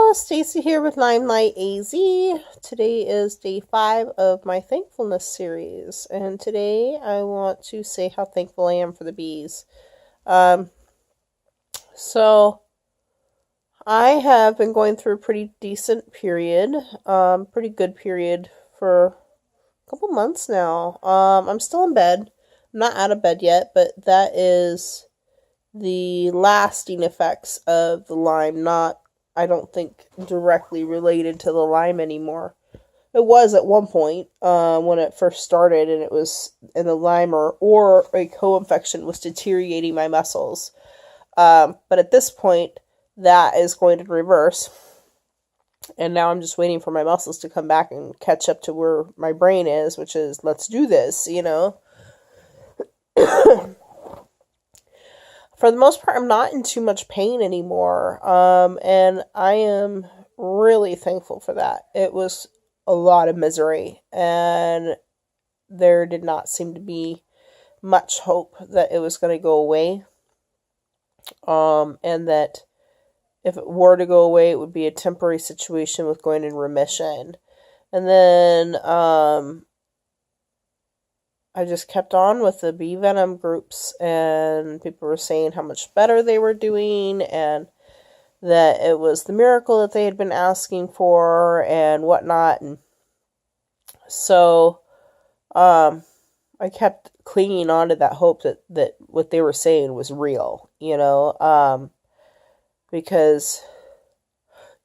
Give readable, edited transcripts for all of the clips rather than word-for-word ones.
Hello, Stacy here with Limelight AZ. Today is day 5 of my Thankfulness series, and today I want to say how thankful I am for the bees. Um, so I have been going through a pretty decent period, pretty good period for a couple months now. I'm still in bed. I'm not out of bed yet, but that is the lasting effects of the Lyme, not, I don't think, directly related to the Lyme anymore. It was at one point when it first started, and it was in the Lyme or a co-infection was deteriorating my muscles. But at this point, that is going to reverse, and now I'm just waiting for my muscles to come back and catch up to where my brain is, which is, let's do this. For the most part, I'm not in too much pain anymore, and I am really thankful for that. It was a lot of misery, and there did not seem to be much hope that it was going to go away, and that if it were to go away, it would be a temporary situation with going in remission. And then I just kept on with the bee venom groups, and people were saying how much better they were doing, and that it was the miracle that they had been asking for, and whatnot. And so, I kept clinging on to that hope that what they were saying was real, because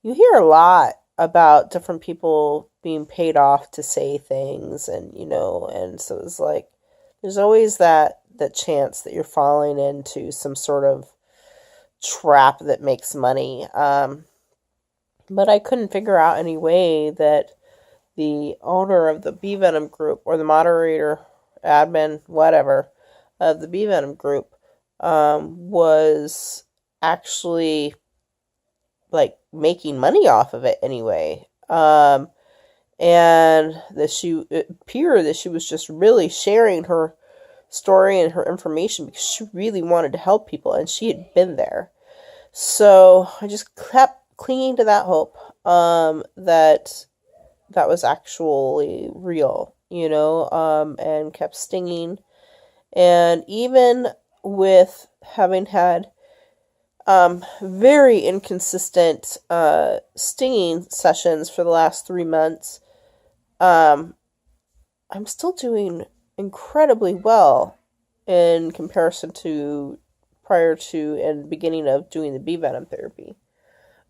you hear a lot about different people being paid off to say things, and so it's like there's always that chance that you're falling into some sort of trap that makes money. But I couldn't figure out any way that the owner of the bee venom group, or the moderator, admin, whatever, of the bee venom group was actually like making money off of it anyway. And it appeared that she was just really sharing her story and her information because she really wanted to help people, and she had been there. So I just kept clinging to that hope, that was actually real, and kept stinging. And even with having had very inconsistent stinging sessions for the last 3 months, I'm still doing incredibly well in comparison to prior to and beginning of doing the bee venom therapy.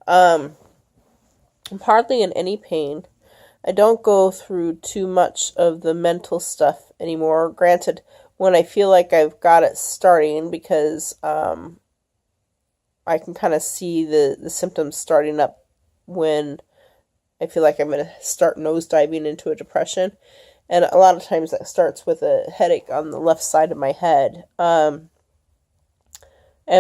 I'm hardly in any pain. I don't go through too much of the mental stuff anymore. Granted, when I feel like I've got it starting, because I can kind of see the symptoms starting up when I feel like I'm going to start nosediving into a depression. And a lot of times that starts with a headache on the left side of my head. And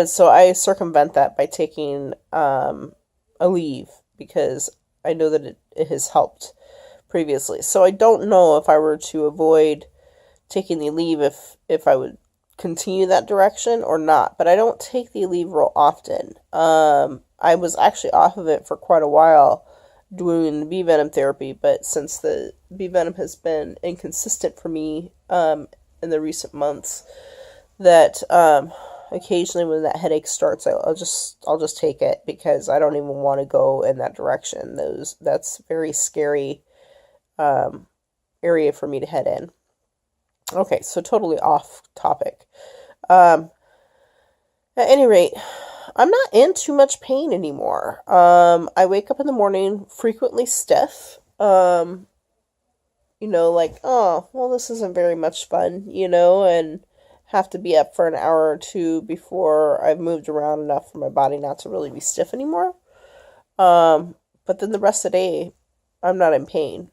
so I circumvent that by taking a leave, because I know that it has helped previously. So I don't know if I were to avoid taking the leave if I would continue that direction or not, but I don't take the leave real often. I was actually off of it for quite a while doing the bee venom therapy, but since the bee venom has been inconsistent for me in the recent months, that occasionally when that headache starts, I'll just take it, because I don't even want to go in that direction. That's very scary area for me to head in. Okay, so totally off topic. At any rate, I'm not in too much pain anymore. I wake up in the morning frequently stiff. Like, oh, well, this isn't very much fun, and have to be up for an hour or two before I've moved around enough for my body not to really be stiff anymore. But then the rest of the day, I'm not in pain.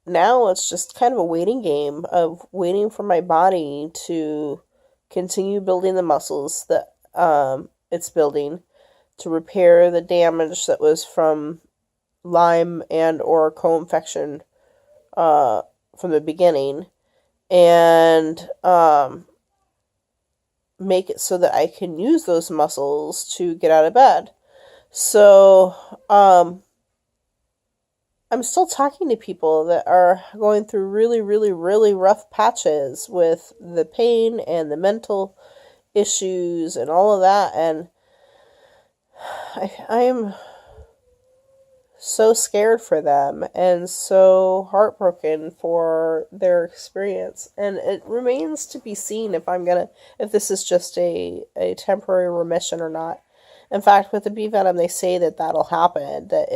Now it's just kind of a waiting game of waiting for my body to continue building the muscles that it's building, to repair the damage that was from Lyme and or co-infection from the beginning, and make it so that I can use those muscles to get out of bed. So, I'm still talking to people that are going through really, really, really rough patches with the pain and the mental issues and all of that. And I'm so scared for them and so heartbroken for their experience. And it remains to be seen if this is just a temporary remission or not. In fact, with the bee venom, they say that that'll happen, that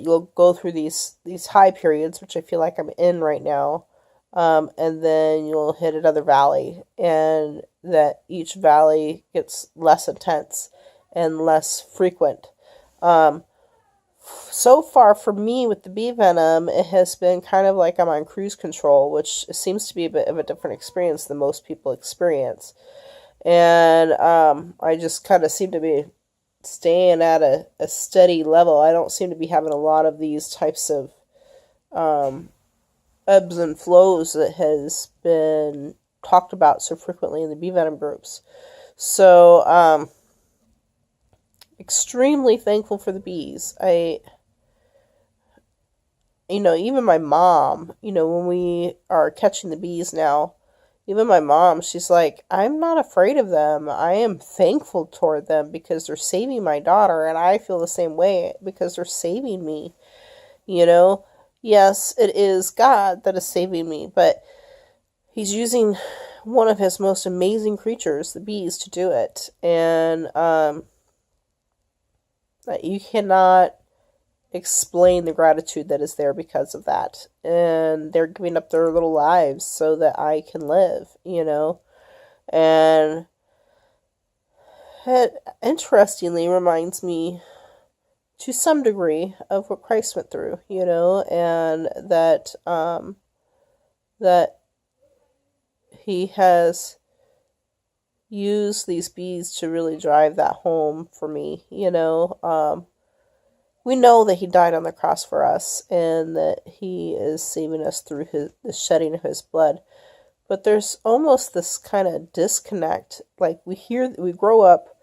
you'll go through these high periods, which I feel like I'm in right now, and then you'll hit another valley, and that each valley gets less intense and less frequent. Um, so far for me with the bee venom, it has been kind of like I'm on cruise control, which seems to be a bit of a different experience than most people experience. And I just kind of seem to be staying at a steady level. I don't seem to be having a lot of these types of um, ebbs and flows that has been talked about so frequently in the bee venom groups. So, extremely thankful for the bees. Even my mom, when we are catching the bees now, even my mom, she's like, I'm not afraid of them. I am thankful toward them because they're saving my daughter, and I feel the same way because they're saving me, you know? Yes, it is God that is saving me, but He's using one of His most amazing creatures, the bees, to do it. And you cannot explain the gratitude that is there because of that. And they're giving up their little lives so that I can live. And it interestingly reminds me to some degree of what Christ went through, and that He has used these bees to really drive that home for me. We know that He died on the cross for us and that He is saving us through the shedding of His blood. But there's almost this kind of disconnect. Like we grow up,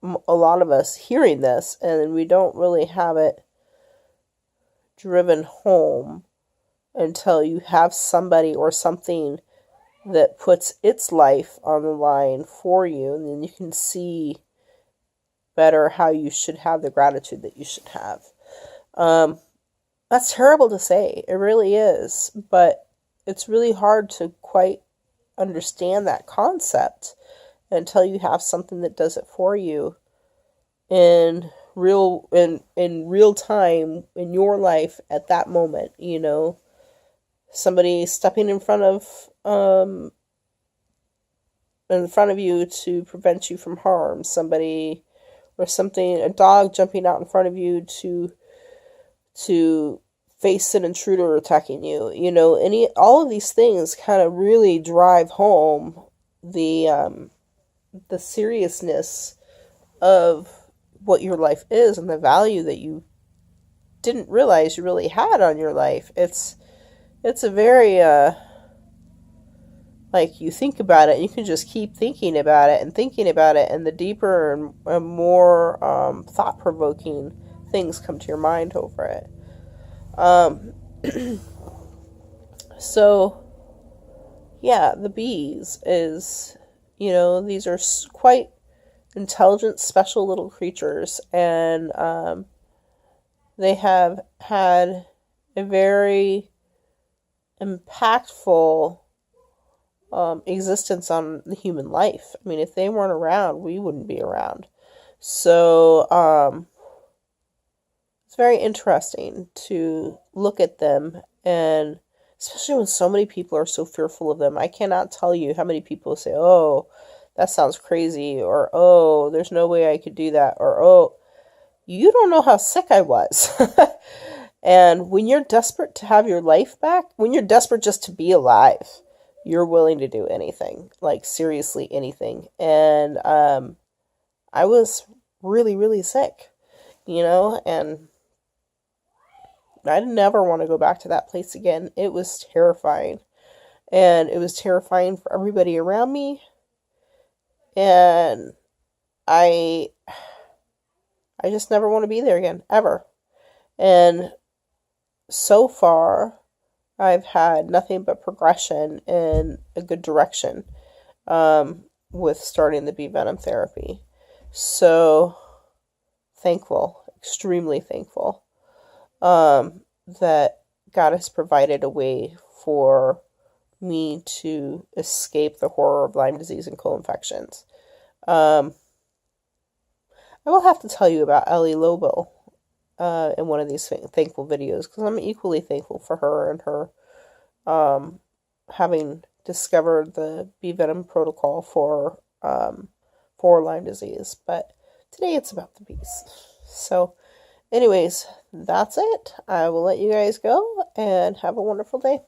a lot of us, hearing this, and we don't really have it driven home until you have somebody or something that puts its life on the line for you, and then you can see better how you should have the gratitude that you should have. That's terrible to say. It really is. But it's really hard to quite understand that concept until you have something that does it for you in real time in your life at that moment. Somebody stepping in front of you to prevent you from harm, somebody or something, a dog jumping out in front of you to face an intruder attacking you. All of these things kind of really drive home the seriousness of what your life is and the value that you didn't realize you really had on your life. It's a very like, you think about it and you can just keep thinking about it and thinking about it, and the deeper and more thought-provoking things come to your mind over it. um, so yeah, the bees is, these are quite intelligent, special little creatures, and they have had a very impactful existence on the human life. I mean, if they weren't around, we wouldn't be around. So it's very interesting to look at them, and especially when so many people are so fearful of them. I cannot tell you how many people say, oh, that sounds crazy, or oh, there's no way I could do that, or oh, you don't know how sick I was. And when you're desperate to have your life back, when you're desperate just to be alive, you're willing to do anything, like seriously anything. And I was really, really sick, and I never want to go back to that place again. It was terrifying. And it was terrifying for everybody around me. And I I just never want to be there again, ever. And so far, I've had nothing but progression in a good direction with starting the bee venom therapy. So thankful, extremely thankful that God has provided a way for me to escape the horror of Lyme disease and co-infections. I will have to tell you about Ellie Lobo in one of these thankful videos, because I'm equally thankful for her and her having discovered the bee venom protocol for Lyme disease. But today it's about the bees. So anyways, that's it. I will let you guys go and have a wonderful day.